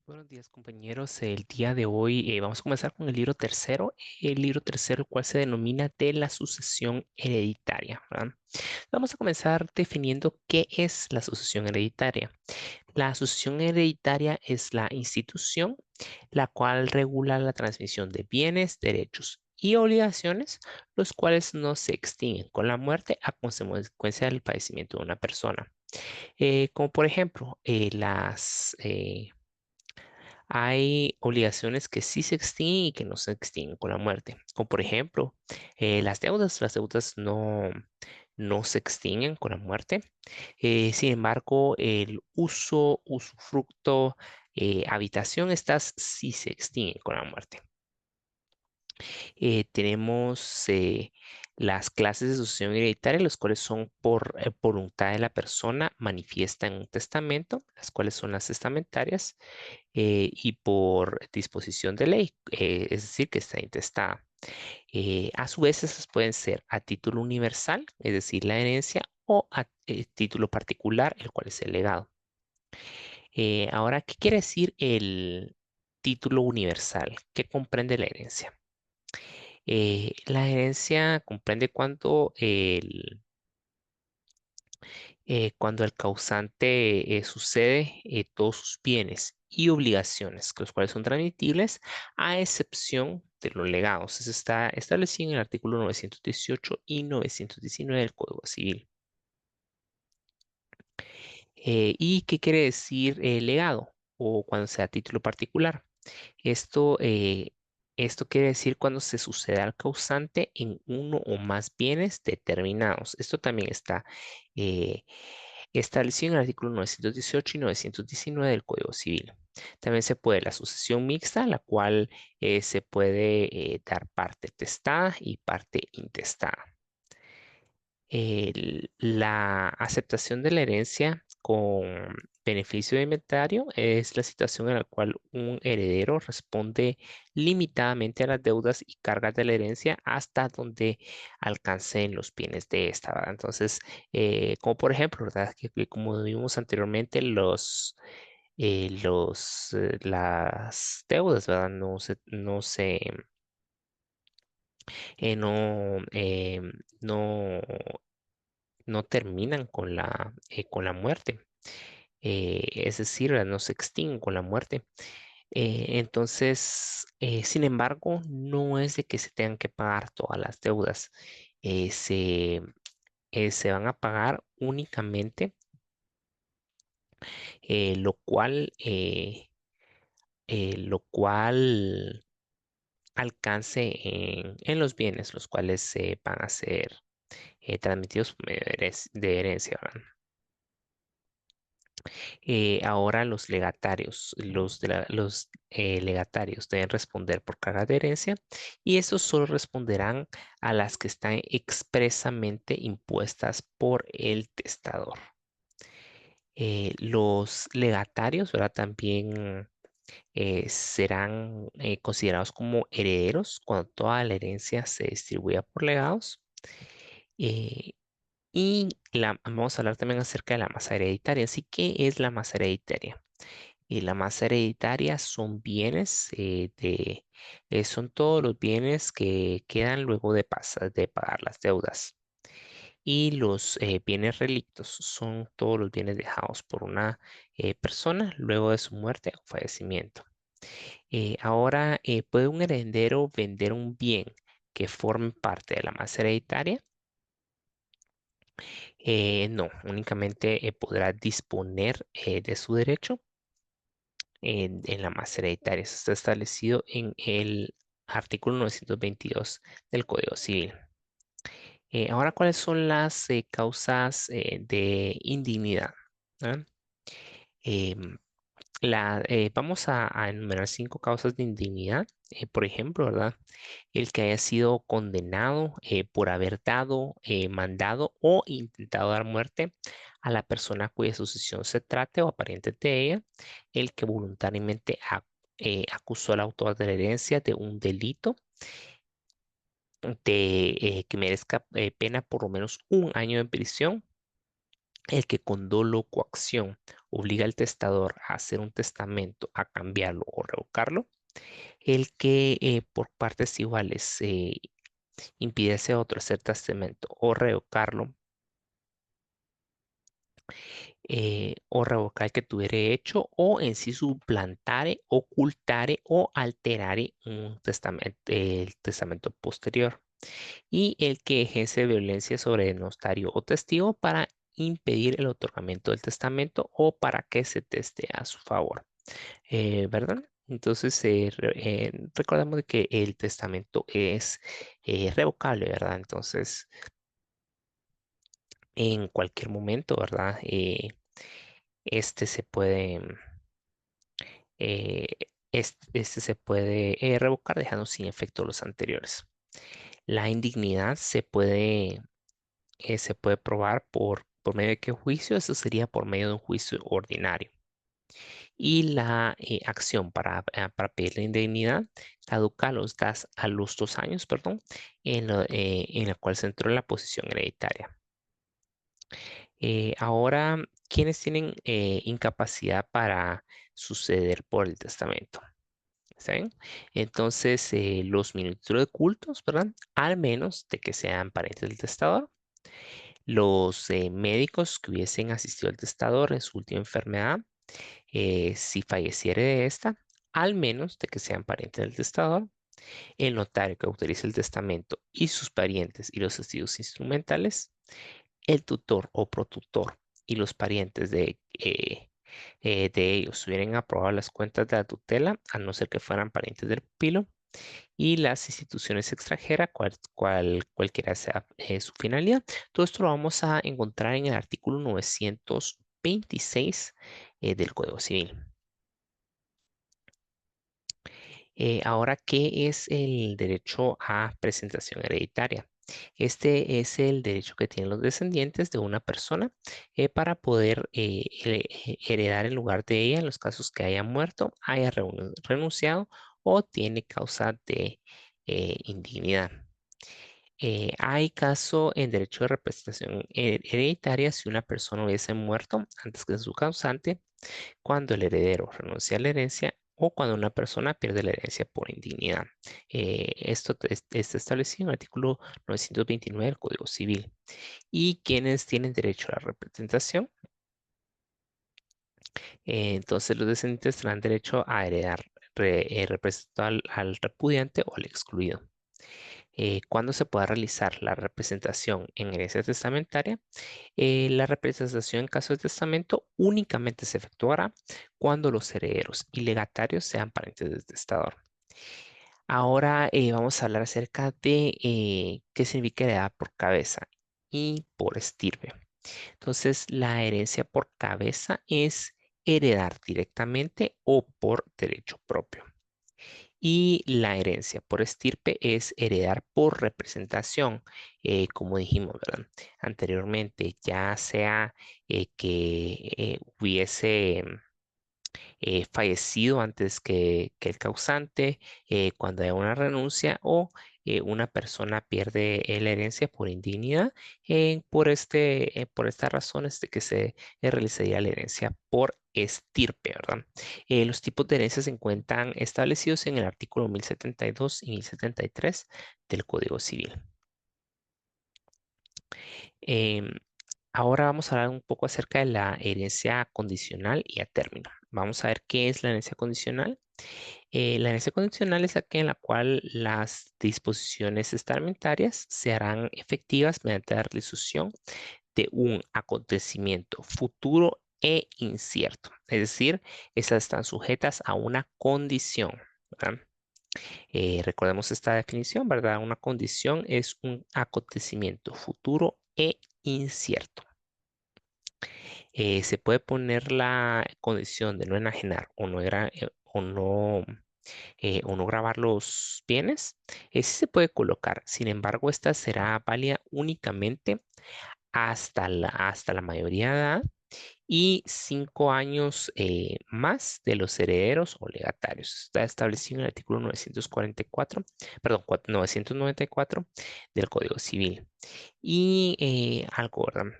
Buenos días, compañeros. El día de hoy vamos a comenzar con el libro tercero, el cual se denomina de la sucesión hereditaria, ¿verdad? Vamos a comenzar definiendo qué es la sucesión hereditaria. La sucesión hereditaria es la institución la cual regula la transmisión de bienes, derechos y obligaciones, los cuales no se extinguen con la muerte a consecuencia del fallecimiento de una persona. Como por ejemplo, hay obligaciones que sí se extinguen y que no se extinguen con la muerte. Como por ejemplo, las deudas. Las deudas no se extinguen con la muerte. Sin embargo, el uso, usufructo, habitación, estas sí se extinguen con la muerte. Tenemos las clases de sucesión hereditaria, las cuales son por voluntad de la persona manifiesta en un testamento, las cuales son las testamentarias, y por disposición de ley, es decir, que está intestada. A su vez, esas pueden ser a título universal, es decir, la herencia, o a título particular, el cual es el legado. Ahora, ¿qué quiere decir el título universal? ¿Qué comprende la herencia? La herencia comprende cuando el causante sucede todos sus bienes y obligaciones, los cuales son transmitibles, a excepción de los legados. Eso está establecido en el artículo 918 y 919 del Código Civil. ¿Y qué quiere decir legado o cuando sea a título particular? Esto, eh, esto quiere decir cuando se sucede al causante en uno o más bienes determinados. Esto también está eh, establecido en el artículo 918 y 919 del Código Civil. También se puede la sucesión mixta, la cual se puede dar parte testada y parte intestada. La aceptación de la herencia con beneficio de inventario es la situación en la cual un heredero responde limitadamente a las deudas y cargas de la herencia hasta donde alcancen los bienes de esta, ¿verdad? Entonces, como por ejemplo, ¿verdad? Que como vimos anteriormente, las deudas, ¿verdad? Eh, no, eh, no no terminan con la muerte. Es decir, no se extinguen con la muerte. Sin embargo, no es de que se tengan que pagar todas las deudas. Eh, se, Se van a pagar únicamente eh, lo cual, eh, lo cual alcance en los bienes, los cuales se van a ser transmitidos de herencia, ¿verdad? Ahora los legatarios deben responder por carga de herencia y estos solo responderán a las que están expresamente impuestas por el testador. Los legatarios, ¿verdad? También serán considerados como herederos cuando toda la herencia se distribuya por legados. Eh, Vamos a hablar también acerca de la masa hereditaria. Así que es la masa hereditaria. Y la masa hereditaria son son todos los bienes que quedan luego de pagar las deudas. Y los bienes relictos son todos los bienes dejados por una persona luego de su muerte o fallecimiento. Ahora, ¿puede un heredero vender un bien que forme parte de la masa hereditaria? No, únicamente podrá disponer de su derecho en la masa hereditaria. Eso está establecido en el artículo 922 del Código Civil. Ahora, ¿cuáles son las causas de indignidad? ¿Ah? Em, Vamos a enumerar 5 causas de indignidad. Por ejemplo, ¿verdad? El que haya sido condenado por haber dado, mandado o intentado dar muerte a la persona cuya sucesión se trate o aparente de ella. El que voluntariamente acusó al autor de la herencia de un delito que merezca pena por lo menos 1 año de prisión. El que con dolo, coacción obliga al testador a hacer un testamento, a cambiarlo o revocarlo. El que por partes iguales impidiese a otro hacer testamento o revocarlo, o revocar el que tuviere hecho, o en sí suplantare, ocultare o alterare un testamento, el testamento posterior. Y el que ejerce violencia sobre el notario o testigo para impedir el otorgamiento del testamento o para que se teste a su favor. ¿Verdad? Entonces, recordemos de que el testamento es revocable, ¿verdad? Entonces, en cualquier momento, ¿verdad? Este se puede, eh, este se puede revocar dejando sin efecto los anteriores. La indignidad se puede probar por medio de qué juicio. Eso sería por medio de un juicio ordinario. Y la acción para pedir la indemnidad caduca a los 2 años, perdón, en la cual se entró en la posición hereditaria. Ahora, ¿quiénes tienen incapacidad para suceder por el testamento? ¿Está bien? Entonces, los ministros de cultos, ¿verdad? Al menos de que sean parientes del testador. Los médicos que hubiesen asistido al testador en su última enfermedad, si falleciere de esta, al menos de que sean parientes del testador. El notario que autorice el testamento y sus parientes y los testigos instrumentales. El tutor o protutor y los parientes de ellos hubieran aprobado las cuentas de la tutela, a no ser que fueran parientes del pupilo, y las instituciones extranjeras, cualquiera sea su finalidad. Todo esto lo vamos a encontrar en el artículo 926 del Código Civil. Ahora, ¿qué es el derecho a presentación hereditaria? Este es el derecho que tienen los descendientes de una persona para poder heredar en lugar de ella en los casos que haya muerto, haya renunciado o tiene causa de indignidad. Hay caso en derecho de representación hereditaria si una persona hubiese muerto antes que su causante, cuando el heredero renuncia a la herencia o cuando una persona pierde la herencia por indignidad. Esto está establecido en el artículo 929 del Código Civil. ¿Y quienes tienen derecho a la representación? Entonces los descendientes tendrán derecho a heredar representado al repudiante o al excluido. ¿Cuándo se puede realizar la representación en herencia testamentaria? La representación en caso de testamento únicamente se efectuará cuando los herederos y legatarios sean parientes del testador. Ahora vamos a hablar acerca de qué significa heredad por cabeza y por estirpe. Entonces, la herencia por cabeza es heredar directamente o por derecho propio. Y la herencia por estirpe es heredar por representación, como dijimos, ¿verdad? Anteriormente, ya sea que hubiese fallecido antes que el causante, cuando hay una renuncia o una persona pierde la herencia por indignidad, por estas razones de que se realizaría la herencia por estirpe, ¿verdad? Los tipos de herencia se encuentran establecidos en el artículo 1072 y 1073 del Código Civil. Em, Ahora vamos a hablar un poco acerca de la herencia condicional y a término. Vamos a ver qué es la herencia condicional. La herencia condicional es aquella en la cual las disposiciones testamentarias se harán efectivas mediante la realización de un acontecimiento futuro e incierto. Es decir, esas están sujetas a una condición, ¿verdad? Recordemos esta definición, ¿verdad? Una condición es un acontecimiento futuro e incierto. Se puede poner la condición de no enajenar o no grabar los bienes. Sí se puede colocar. Sin embargo, esta será válida únicamente hasta la mayoría de edad y 5 años más de los herederos o legatarios. Está establecido en el artículo 944, perdón, 994 del Código Civil. Y algo, ¿verdad?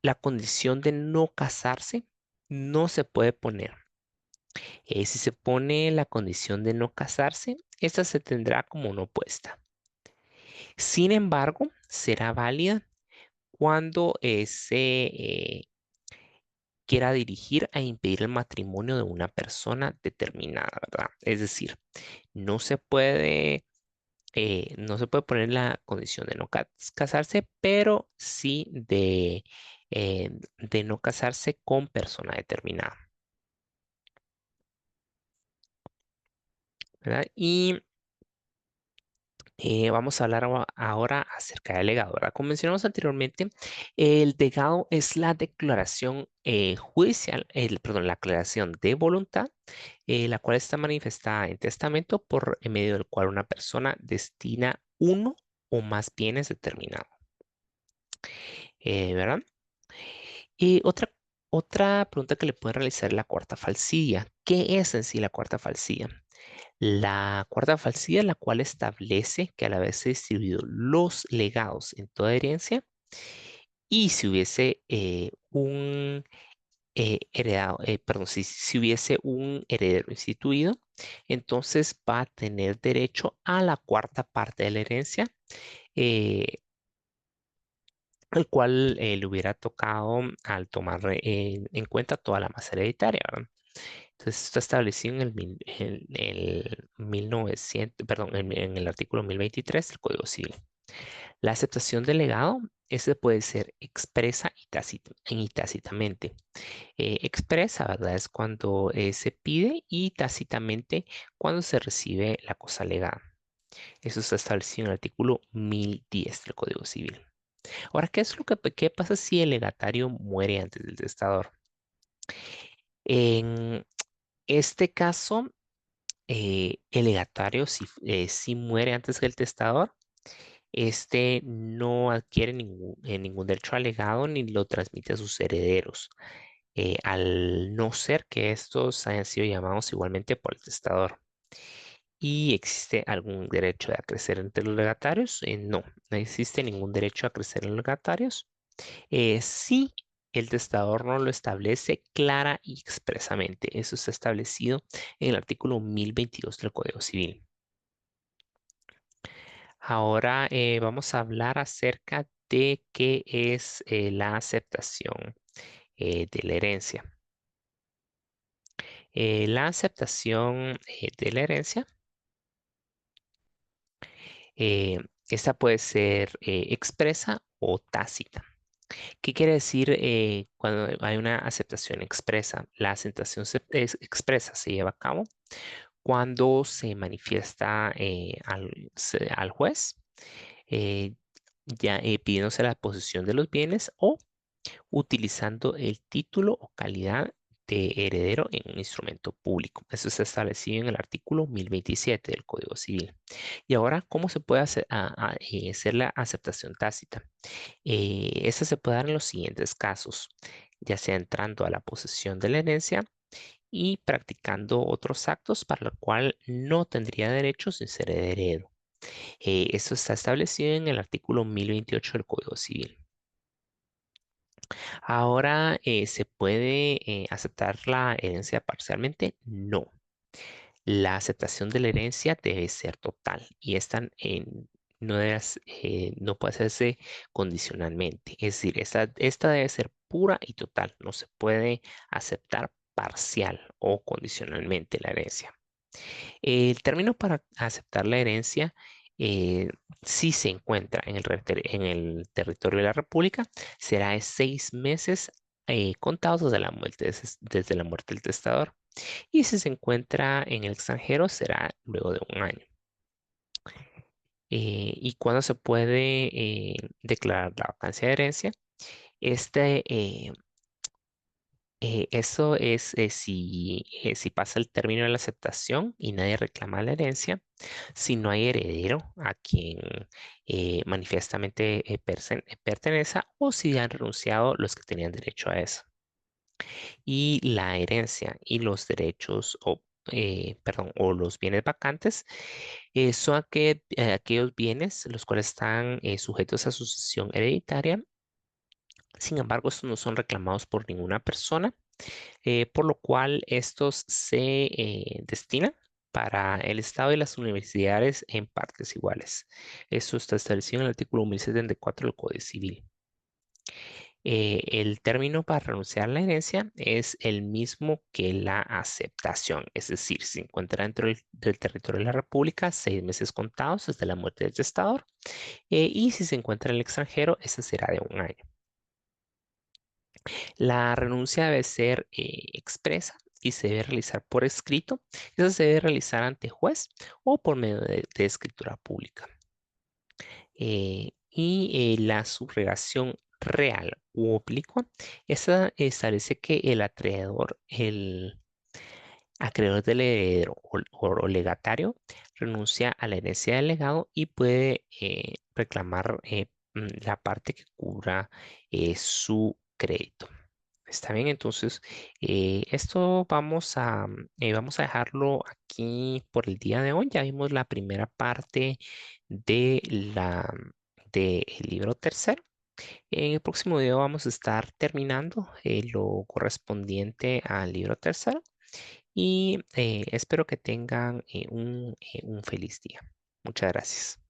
la condición de no casarse no se puede poner. Si se pone la condición de no casarse, esta se tendrá como no puesta. Sin embargo, será válida cuando se quiera dirigir a impedir el matrimonio de una persona determinada, ¿verdad? Es decir, no se puede, no se puede poner la condición de no casarse, pero sí de no casarse con persona determinada, ¿verdad? Y vamos a hablar ahora acerca del legado, ¿verdad? Como mencionamos anteriormente, el legado es la declaración judicial, perdón, la aclaración de voluntad, la cual está manifestada en testamento por en medio del cual una persona destina uno o más bienes determinados, ¿verdad? Y otra pregunta que le puede realizar es la cuarta falsilla. ¿Qué es en sí la cuarta falsilla? La cuarta falsilla, la cual establece que al haberse distribuido los legados en toda herencia y si hubiese un heredado, perdón, si hubiese un heredero instituido, entonces va a tener derecho a la cuarta parte de la herencia, eh, el cual le hubiera tocado al tomar en cuenta toda la masa hereditaria, ¿verdad? Entonces, esto está establecido en el 1900, perdón, en el artículo 1023 del Código Civil. La aceptación del legado, ese puede ser expresa y tácitamente. Expresa, ¿verdad? Es cuando se pide y tácitamente cuando se recibe la cosa legada. Eso está establecido en el artículo 1010 del Código Civil. Ahora, ¿qué pasa si el legatario muere antes del testador? En este caso, el legatario, si muere antes que el testador, este no adquiere ningún derecho al legado ni lo transmite a sus herederos, al no ser que estos hayan sido llamados igualmente por el testador. ¿Y existe algún derecho de acrecer entre los legatarios? No, no existe ningún derecho a crecer en los legatarios. Si el testador no lo establece clara y expresamente. Eso está establecido en el artículo 1022 del Código Civil. Ahora vamos a hablar acerca de qué es la aceptación de la herencia. La aceptación de la herencia, eh, esta puede ser expresa o tácita. ¿Qué quiere decir cuando hay una aceptación expresa? La aceptación expresa se lleva a cabo cuando se manifiesta al juez, eh, ya pidiéndose la posesión de los bienes o utilizando el título o calidad de heredero en un instrumento público. Eso está establecido en el artículo 1027 del Código Civil. Y ahora, ¿cómo se puede hacer la aceptación tácita? Esta se puede dar en los siguientes casos, ya sea entrando a la posesión de la herencia y practicando otros actos para los cuales no tendría derecho sin ser heredero. Esto está establecido en el artículo 1028 del Código Civil. Ahora, ¿se puede aceptar la herencia parcialmente? No. La aceptación de la herencia debe ser total y no puede hacerse condicionalmente. Es decir, esta debe ser pura y total. No se puede aceptar parcial o condicionalmente la herencia. El término para aceptar la herencia, eh, si se encuentra en el territorio de la República, será de 6 meses contados desde la muerte del testador. Y si se encuentra en el extranjero, será luego de un año. ¿Y cuándo se puede declarar la vacancia de herencia? Este, eso es si pasa el término de la aceptación y nadie reclama la herencia, si no hay heredero a quien manifiestamente pertenece o si han renunciado los que tenían derecho a eso. Y la herencia y los derechos perdón, o los bienes vacantes son aquellos bienes los cuales están sujetos a sucesión hereditaria Sin embargo, estos no son reclamados por ninguna persona, por lo cual estos se destinan para el Estado y las universidades en partes iguales. Esto está establecido en el artículo 1074 del Código Civil. El término para renunciar a la herencia es el mismo que la aceptación, es decir, si se encuentra dentro del territorio de la República, 6 meses contados desde la muerte del testador, y si se encuentra en el extranjero, ese será de 1 año. La renuncia debe ser expresa y se debe realizar por escrito. Eso se debe realizar ante juez o por medio de escritura pública. La subrogación real u oblicua, esa establece que el acreedor del heredero o legatario renuncia a la herencia del legado y puede reclamar la parte que cubra su crédito. Está bien, entonces esto vamos a dejarlo aquí por el día de hoy. Ya vimos la primera parte de del libro tercero. En el próximo video vamos a estar terminando lo correspondiente al libro tercero y espero que tengan un feliz día. Muchas gracias.